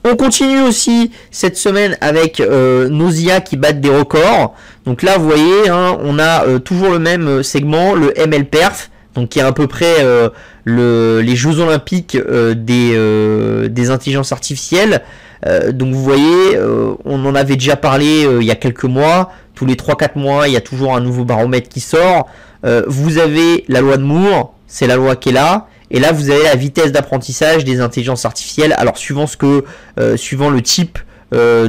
On continue aussi cette semaine avec nos IA qui battent des records. Donc là, vous voyez, hein, on a toujours le même segment, le MLPerf, donc qui est à peu près les Jeux Olympiques des intelligences artificielles. Donc vous voyez, on en avait déjà parlé il y a quelques mois. Tous les 3-4 mois, il y a toujours un nouveau baromètre qui sort. Vous avez la loi de Moore, c'est la loi qui est là. Et là, vous avez la vitesse d'apprentissage des intelligences artificielles. Alors, suivant le type de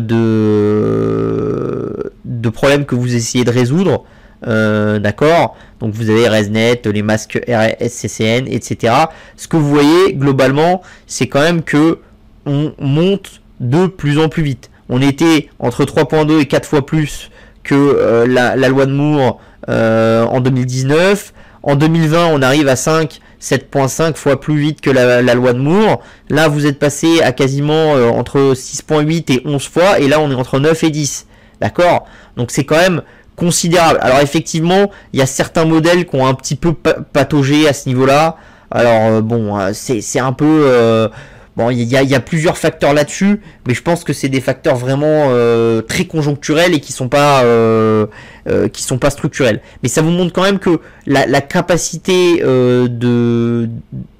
problème que vous essayez de résoudre, d'accord. Donc, vous avez ResNet, les masques RSCCN, etc. Ce que vous voyez globalement, c'est quand même que on monte de plus en plus vite. On était entre 3.2 et 4 fois plus que la loi de Moore en 2019. En 2020, on arrive à 7.5 fois plus vite que la loi de Moore. Là, vous êtes passé à quasiment entre 6.8 et 11 fois. Et là, on est entre 9 et 10. D'accord? Donc, c'est quand même considérable. Alors, effectivement, il y a certains modèles qui ont un petit peu pataugé à ce niveau-là. Alors, bon, c'est un peu... Bon, il y a plusieurs facteurs là-dessus, mais je pense que c'est des facteurs vraiment très conjoncturels et qui sont pas structurels. Mais ça vous montre quand même que la capacité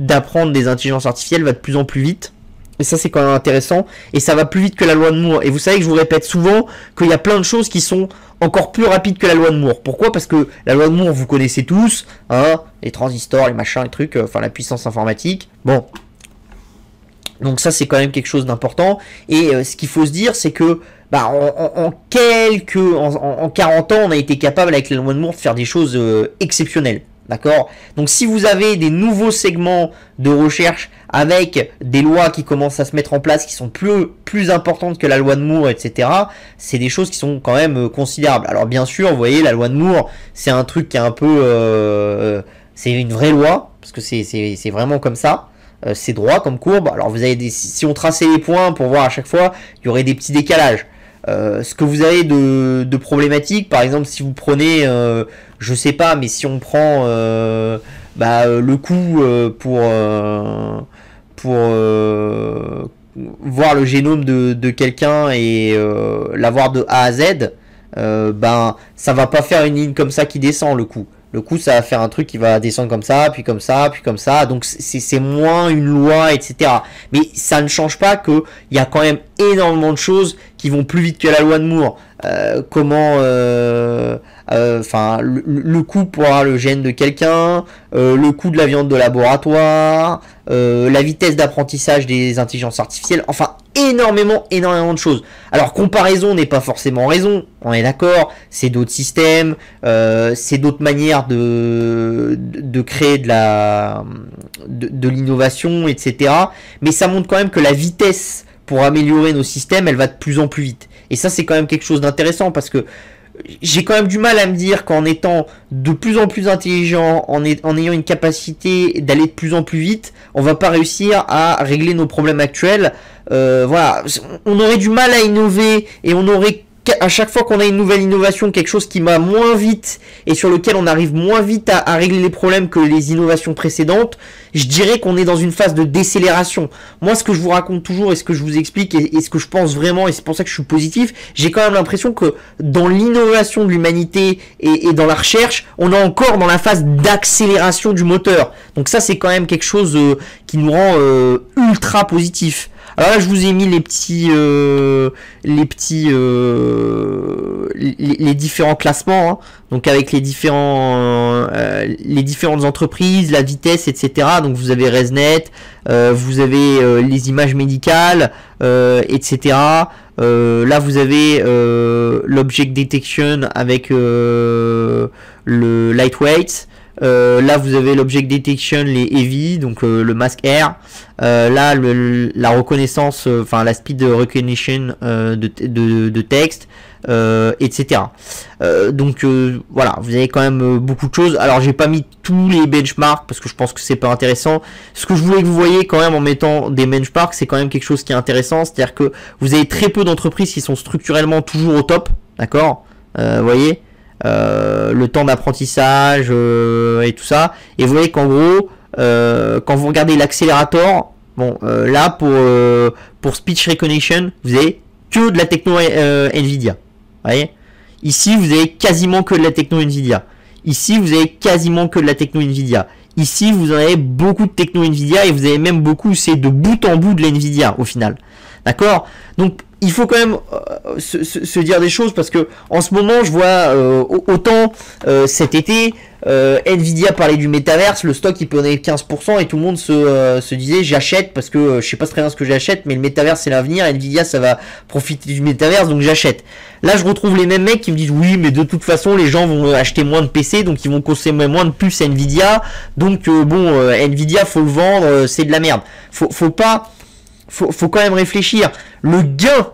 d'apprendre des intelligences artificielles va de plus en plus vite. Et ça, c'est quand même intéressant. Et ça va plus vite que la loi de Moore. Et vous savez que je vous répète souvent qu'il y a plein de choses qui sont encore plus rapides que la loi de Moore. Pourquoi? Parce que la loi de Moore, vous connaissez tous, hein, les transistors, les machins, les trucs, enfin la puissance informatique. Bon. Donc ça, c'est quand même quelque chose d'important. Et ce qu'il faut se dire, c'est que en 40 ans, on a été capable avec la loi de Moore de faire des choses exceptionnelles. D'accord? Donc si vous avez des nouveaux segments de recherche avec des lois qui commencent à se mettre en place, qui sont plus importantes que la loi de Moore, etc., c'est des choses qui sont quand même considérables. Alors bien sûr, vous voyez, la loi de Moore, c'est un truc qui est un peu... c'est une vraie loi, parce que c'est vraiment comme ça. C'est droit comme courbe. Alors vous avez si on traçait les points pour voir à chaque fois, il y aurait des petits décalages. Ce que vous avez de problématique, par exemple, si vous prenez, je sais pas, mais si on prend le coût pour voir le génome de quelqu'un et l'avoir de A à Z, ça va pas faire une ligne comme ça qui descend le coût. Le coup, ça va faire un truc qui va descendre comme ça, puis comme ça, puis comme ça. Donc, c'est moins une loi, etc. Mais ça ne change pas qu'il y a quand même énormément de choses qui vont plus vite que la loi de Moore. Le coût pour avoir le gène de quelqu'un, le coût de la viande de laboratoire, la vitesse d'apprentissage des intelligences artificielles, enfin énormément de choses. Alors comparaison n'est pas forcément raison, on est d'accord, c'est d'autres systèmes, c'est d'autres manières de créer de l'innovation, etc. Mais ça montre quand même que la vitesse pour améliorer nos systèmes, elle va de plus en plus vite. Et ça, c'est quand même quelque chose d'intéressant parce que j'ai quand même du mal à me dire qu'en étant de plus en plus intelligent, en ayant une capacité d'aller de plus en plus vite, on va pas réussir à régler nos problèmes actuels. Voilà, on aurait du mal à innover et on aurait à chaque fois qu'on a une nouvelle innovation, quelque chose qui va moins vite et sur lequel on arrive moins vite à régler les problèmes que les innovations précédentes, je dirais qu'on est dans une phase de décélération. Moi, ce que je vous raconte toujours et ce que je vous explique et ce que je pense vraiment, et c'est pour ça que je suis positif, j'ai quand même l'impression que dans l'innovation de l'humanité et dans la recherche, on est encore dans la phase d'accélération du moteur. Donc ça, c'est quand même quelque chose qui nous rend ultra positif. Alors là, je vous ai mis les différents classements, hein, donc avec les différentes entreprises, la vitesse, etc. Donc vous avez ResNet, vous avez les images médicales, etc. Là, vous avez l'object detection avec le lightweight. Là vous avez l'object detection, les heavy, donc le masque air. Là la reconnaissance, enfin la speed recognition de texte, etc. Donc voilà, vous avez quand même beaucoup de choses. Alors j'ai pas mis tous les benchmarks parce que je pense que c'est pas intéressant. Ce que je voulais que vous voyez quand même en mettant des benchmarks, c'est quand même quelque chose qui est intéressant, c'est-à-dire que vous avez très peu d'entreprises qui sont structurellement toujours au top, d'accord, vous voyez. Le temps d'apprentissage et tout ça, et vous voyez qu'en gros quand vous regardez l'accélérateur, Bon, là, pour Speech Recognition, vous avez que de la techno Nvidia. Vous voyez? Ici, vous avez quasiment que de la techno Nvidia. Ici, vous avez quasiment que de la techno Nvidia. Ici, vous en avez beaucoup de techno Nvidia et vous avez même beaucoup, c'est de bout en bout de l'Nvidia au final. D'accord? Donc, il faut quand même se dire des choses parce que en ce moment, je vois autant cet été, Nvidia parlait du métaverse, le stock il prenait 15% et tout le monde se disait j'achète parce que je sais pas très bien ce que j'achète, mais le métaverse c'est l'avenir, Nvidia ça va profiter du métaverse donc j'achète. Là je retrouve les mêmes mecs qui me disent oui mais de toute façon les gens vont acheter moins de PC donc ils vont consommer moins de puces Nvidia donc Nvidia faut le vendre, c'est de la merde. Faut quand même réfléchir. Le gain,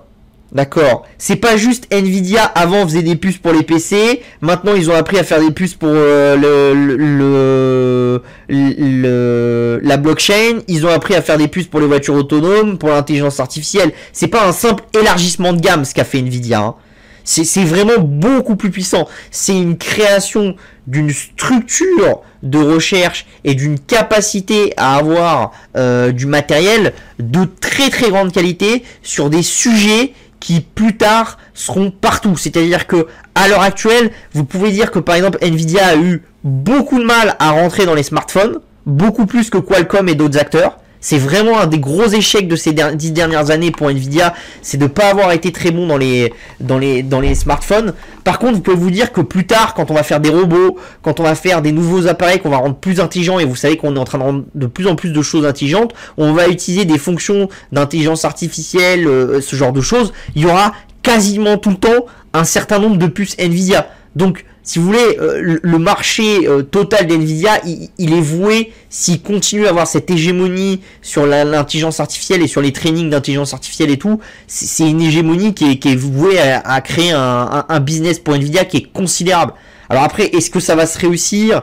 d'accord, c'est pas juste Nvidia avant faisait des puces pour les PC, maintenant ils ont appris à faire des puces pour la blockchain, ils ont appris à faire des puces pour les voitures autonomes, pour l'intelligence artificielle. C'est pas un simple élargissement de gamme ce qu'a fait Nvidia, hein. C'est vraiment beaucoup plus puissant. C'est une création d'une structure de recherche et d'une capacité à avoir du matériel de très très grande qualité sur des sujets qui plus tard seront partout. C'est-à-dire que à l'heure actuelle, vous pouvez dire que par exemple Nvidia a eu beaucoup de mal à rentrer dans les smartphones, beaucoup plus que Qualcomm et d'autres acteurs. C'est vraiment un des gros échecs de ces 10 dernières années pour Nvidia, c'est de ne pas avoir été très bon dans les smartphones. Par contre, vous pouvez vous dire que plus tard, quand on va faire des robots, quand on va faire des nouveaux appareils qu'on va rendre plus intelligents, et vous savez qu'on est en train de rendre de plus en plus de choses intelligentes, on va utiliser des fonctions d'intelligence artificielle, ce genre de choses, il y aura quasiment tout le temps un certain nombre de puces Nvidia. Donc, si vous voulez, le marché total d'Nvidia, il est voué, s'il continue à avoir cette hégémonie sur l'intelligence artificielle et sur les trainings d'intelligence artificielle et tout, c'est une hégémonie qui est vouée à créer un business pour Nvidia qui est considérable. Alors après, est-ce que ça va se réussir?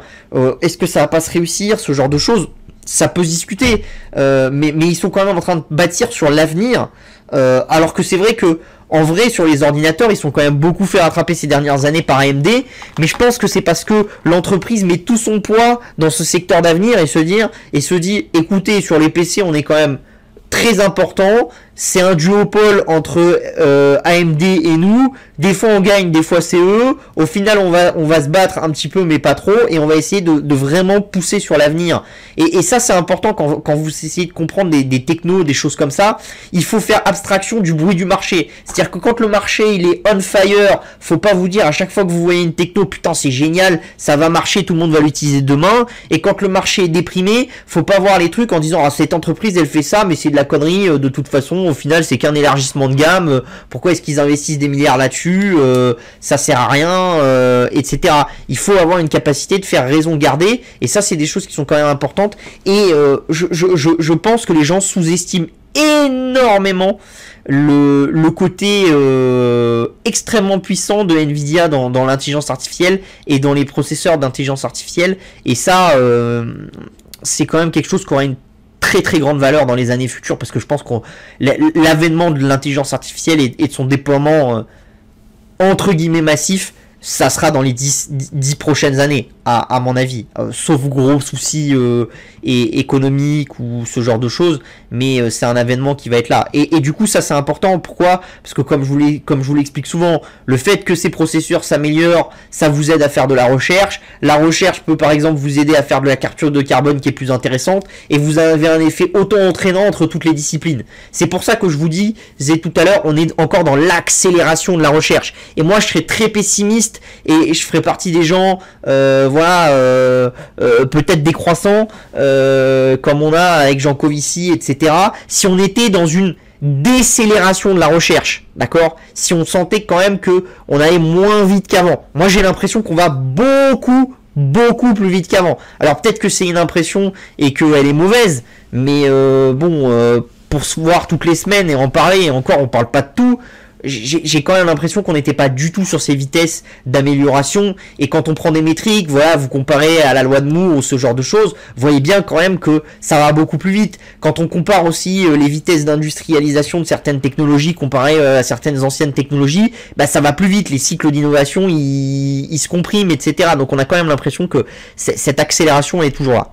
Est-ce que ça va pas se réussir? Ce genre de choses, ça peut se discuter. Mais ils sont quand même en train de bâtir sur l'avenir. Alors que c'est vrai que en vrai, sur les ordinateurs, ils sont quand même beaucoup fait rattraper ces dernières années par AMD, mais je pense que c'est parce que l'entreprise met tout son poids dans ce secteur d'avenir et se dit, écoutez, sur les PC, on est quand même très important, c'est un duopole entre AMD et nous, des fois on gagne, des fois c'est eux, au final on va se battre un petit peu mais pas trop, et on va essayer de vraiment pousser sur l'avenir. Et ça c'est important quand vous essayez de comprendre des technos, des choses comme ça, il faut faire abstraction du bruit du marché. C'est-à-dire que quand le marché il est on fire, faut pas vous dire à chaque fois que vous voyez une techno, putain c'est génial, ça va marcher, tout le monde va l'utiliser demain, et quand le marché est déprimé, faut pas voir les trucs en disant ah cette entreprise elle fait ça mais c'est de la connerie, de toute façon au final c'est qu'un élargissement de gamme, pourquoi est-ce qu'ils investissent des milliards là-dessus, ça sert à rien, etc. Il faut avoir une capacité de faire raison garder, et ça c'est des choses qui sont quand même importantes, et je pense que les gens sous-estiment énormément le côté extrêmement puissant de Nvidia dans l'intelligence artificielle et dans les processeurs d'intelligence artificielle, et ça c'est quand même quelque chose qui aura une très très grande valeur dans les années futures, parce que je pense que l'avènement de l'intelligence artificielle et de son déploiement entre guillemets massif, ça sera dans les 10 prochaines années, à mon avis, sauf gros soucis économiques ou ce genre de choses, mais c'est un avènement qui va être là. Et du coup, ça c'est important. Pourquoi? Parce que comme je vous l'explique souvent, le fait que ces processeurs s'améliorent, ça vous aide à faire de la recherche. La recherche peut par exemple vous aider à faire de la capture de carbone qui est plus intéressante, et vous avez un effet auto-entraînant entre toutes les disciplines. C'est pour ça que je vous disais tout à l'heure, on est encore dans l'accélération de la recherche. Et moi, je serais très pessimiste, et je ferai partie des gens, peut-être décroissants, comme on a avec Jean Covici, etc. Si on était dans une décélération de la recherche, d'accord, si on sentait quand même que on allait moins vite qu'avant. Moi, j'ai l'impression qu'on va beaucoup plus vite qu'avant. Alors peut-être que c'est une impression et qu'elle est mauvaise, mais pour se voir toutes les semaines et en parler, et encore on parle pas de tout, j'ai quand même l'impression qu'on n'était pas du tout sur ces vitesses d'amélioration, et quand on prend des métriques, voilà, vous comparez à la loi de Moore ou ce genre de choses, vous voyez bien quand même que ça va beaucoup plus vite. Quand on compare aussi les vitesses d'industrialisation de certaines technologies comparées à certaines anciennes technologies, bah ça va plus vite, les cycles d'innovation ils se compriment, etc. Donc on a quand même l'impression que cette accélération est toujours là.